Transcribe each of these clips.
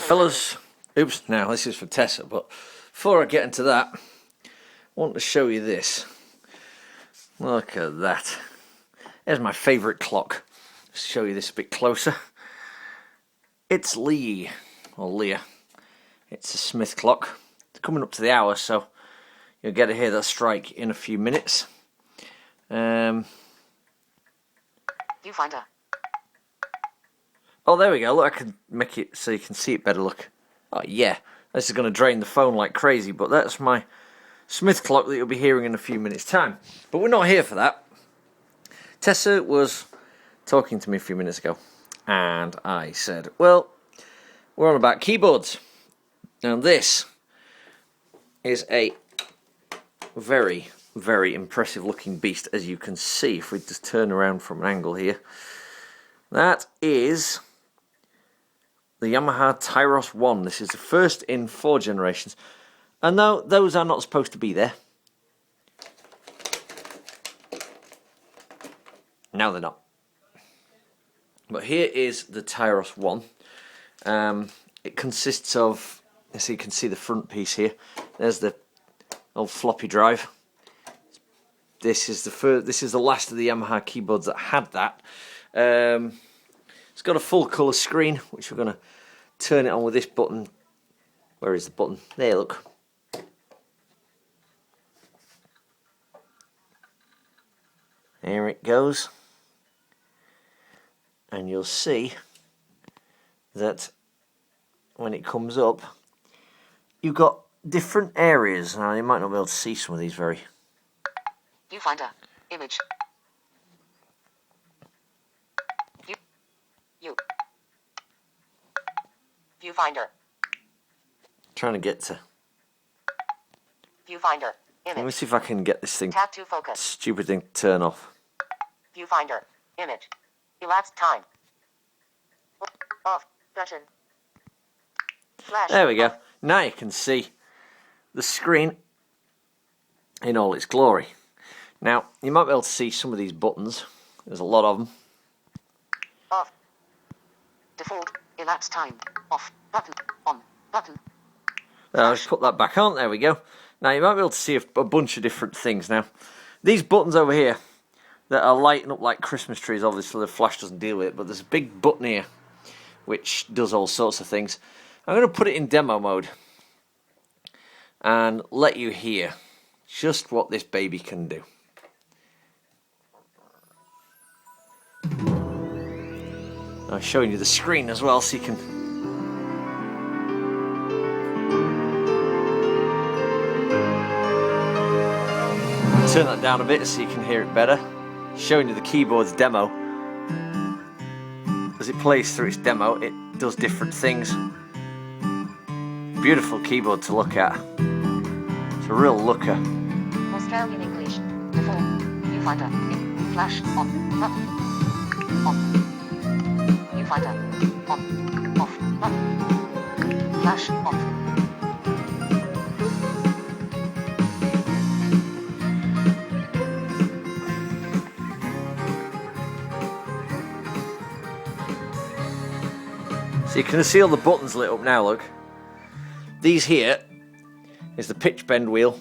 Fellas, oops, now this is for Tessa, but before I get into that, I want to show you this. Look at that. There's my favourite clock. Let's show you this a bit closer. It's Lee, or Leah. It's a Smith clock. It's coming up to the hour, so you'll get to hear that strike in a few minutes. Viewfinder. Oh, there we go. Look, I can make it so you can see it better. Look. Oh, yeah. This is going to drain the phone like crazy, but that's my Smith clock that you'll be hearing in a few minutes' time. But we're not here for that. Tessa was talking to me a few minutes ago, and I said, well, we're on about keyboards. And this is a very, very impressive looking beast, as you can see. If we just turn around from an angle here. That is the Yamaha Tyros 1. This is the first in 4 generations. And no, those are not supposed to be there. Now they're not. But here is the Tyros 1. It consists of, so you can see the front piece here. There's the old floppy drive. This is the last of the Yamaha keyboards that had that. It's got a full colour screen, which we're going to turn it on with this button. Where is the button? There, look. There it goes. And you'll see that when it comes up, you've got different areas. Now, you might not be able to see some of these very... Viewfinder. Image. Viewfinder. Trying to get to... Viewfinder. Image. Let me see if I can get this thing... Tap to focus. Stupid thing to turn off. Viewfinder. Image. Elapsed time. Off. Button. Flash. There we go. Now you can see the screen in all its glory. Now, you might be able to see some of these buttons. There's a lot of them. Off. Default. Elapsed time. Off. Button. On. Button. I'll just put that back on. There we go. Now, you might be able to see a bunch of different things. Now, these buttons over here that are lighting up like Christmas trees, obviously the flash doesn't deal with it, but there's a big button here which does all sorts of things. I'm going to put it in demo mode and let you hear just what this baby can do. I'm showing you the screen as well, so you can... turn that down a bit so you can hear it better. Showing you the keyboard's demo. As it plays through its demo, it does different things. Beautiful keyboard to look at. It's a real looker. Australian English. Default. Viewfinder. Flash. On. Button. On. Viewfinder. On. Off. Button. Flash. Off. So you can see all the buttons lit up now, look. These here is the pitch bend wheel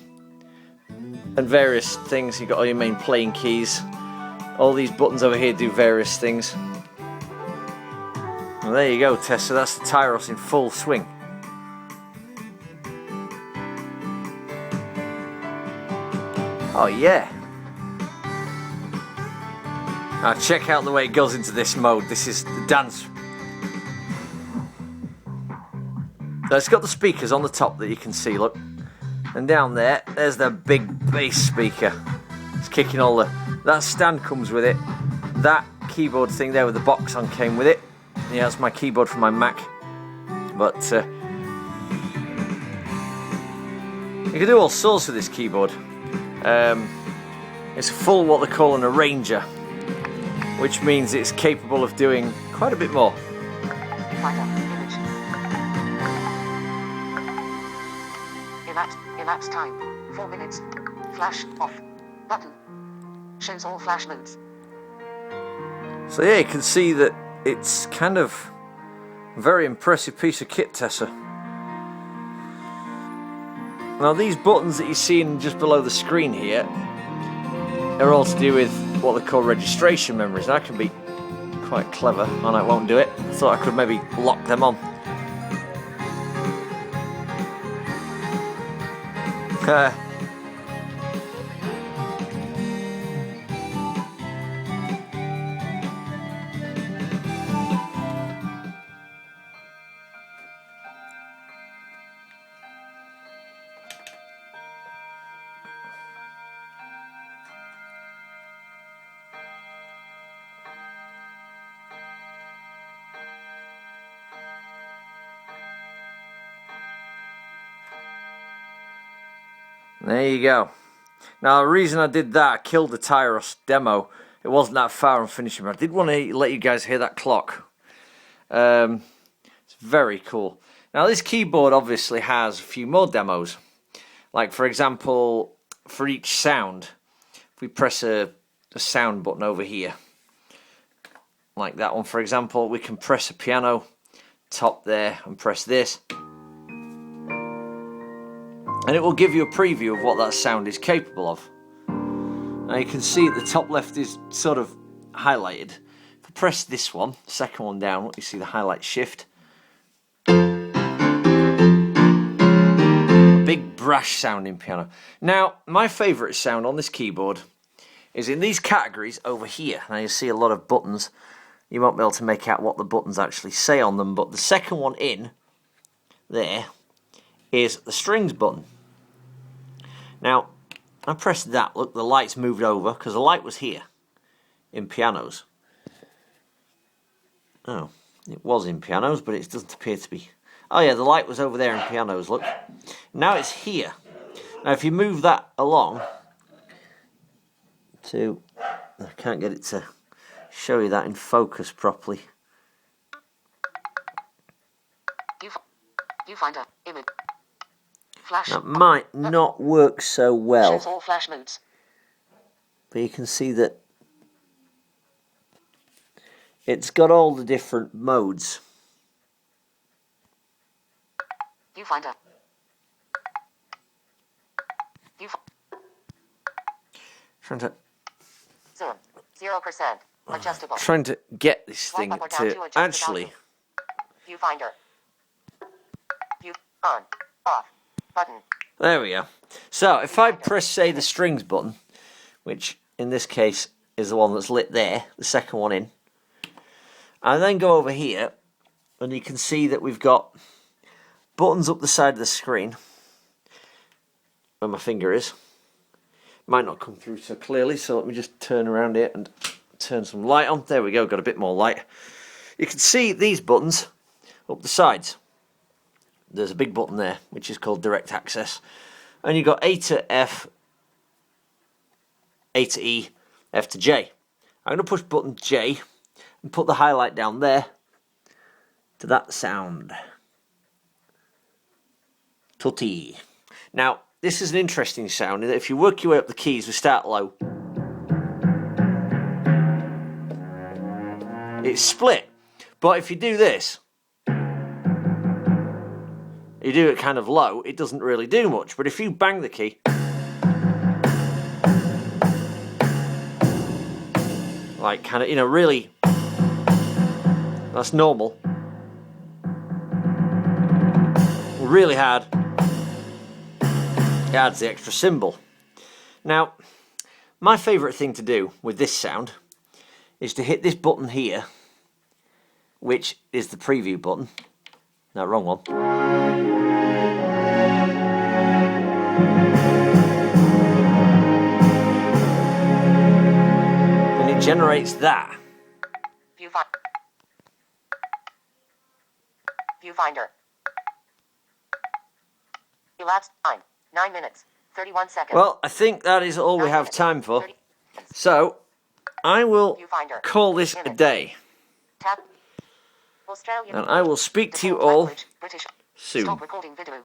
and various things. You've got all your main playing keys. All these buttons over here do various things. Well, there you go, Tessa. That's the Tyros in full swing. Oh, yeah. Now check out the way it goes into this mode. This is the dance. So it's got the speakers on the top that you can see, look. And down there, there's the big bass speaker. It's kicking all the... That stand comes with it. That keyboard thing there with the box on came with it. Yeah, that's my keyboard from my Mac. But you can do all sorts with this keyboard. It's full what they call an arranger, which means it's capable of doing quite a bit more. Elapsed time. 4 minutes. Flash off. Button. Shows all flash modes. So yeah, you can see that it's kind of Very impressive piece of kit, Tessa. Now these buttons that you're seeing just below the screen here are all to do with what they call registration memories. That can be quite clever, and I won't do it. I thought I could maybe lock them on. There you go. Now the reason I did that, I killed the Tyros demo. It wasn't that far from finishing, but I did want to let you guys hear that clock. It's very cool. Now this keyboard obviously has a few more demos. Like for example, for each sound, if we press a sound button over here, like that one for example, we can press a piano top there and press this. And it will give you a preview of what that sound is capable of. Now you can see at the top left is sort of highlighted. If I press this one, second one down, you see the highlight shift. Big brash sounding piano. Now, my favourite sound on this keyboard is in these categories over here. Now you see a lot of buttons. You won't be able to make out what the buttons actually say on them, but the second one in there is the strings button. Now, I pressed that, look, the light's moved over, because the light was here, in pianos. Oh, it was in pianos, but it doesn't appear to be. Oh yeah, the light was over there in pianos, look. Now it's here. Now if you move that along to, I can't get it to show you that in focus properly. You find a image. Flash. That might not work so well. Shows all flash modes. But you can see that it's got all the different modes. You find a. Trying to 0% adjustable. Trying to get this thing Swipe up or down to adjust actually. the Viewfinder. View on off button. There we go. So if I press, say, the strings button, which in this case is the one that's lit there, the second one in, and then go over here, and you can see that we've got buttons up the side of the screen where my finger is. Might not come through so clearly, so let me just turn around it and turn some light on. There we go, got a bit more light. You can see these buttons up the sides. There's a big button there, which is called direct access. And you've got A to F, A to E, F to J. I'm going to push button J and put the highlight down there to that sound. Tutti. Now, this is an interesting sound in that if you work your way up the keys, we start low. It's split. But if you do this, you do it kind of low, it doesn't really do much. But if you bang the key, like kind of, you know, really, that's normal. Really hard, it adds the extra cymbal. Now, my favourite thing to do with this sound is to hit this button here, which is the preview button. No, wrong one. And it generates that. Viewfinder. Elapsed time 9 minutes 31 seconds. Well, I think that is all we have time for. So, I will call this a day. Tap. Australian. And I will speak to you all soon. Stop recording video.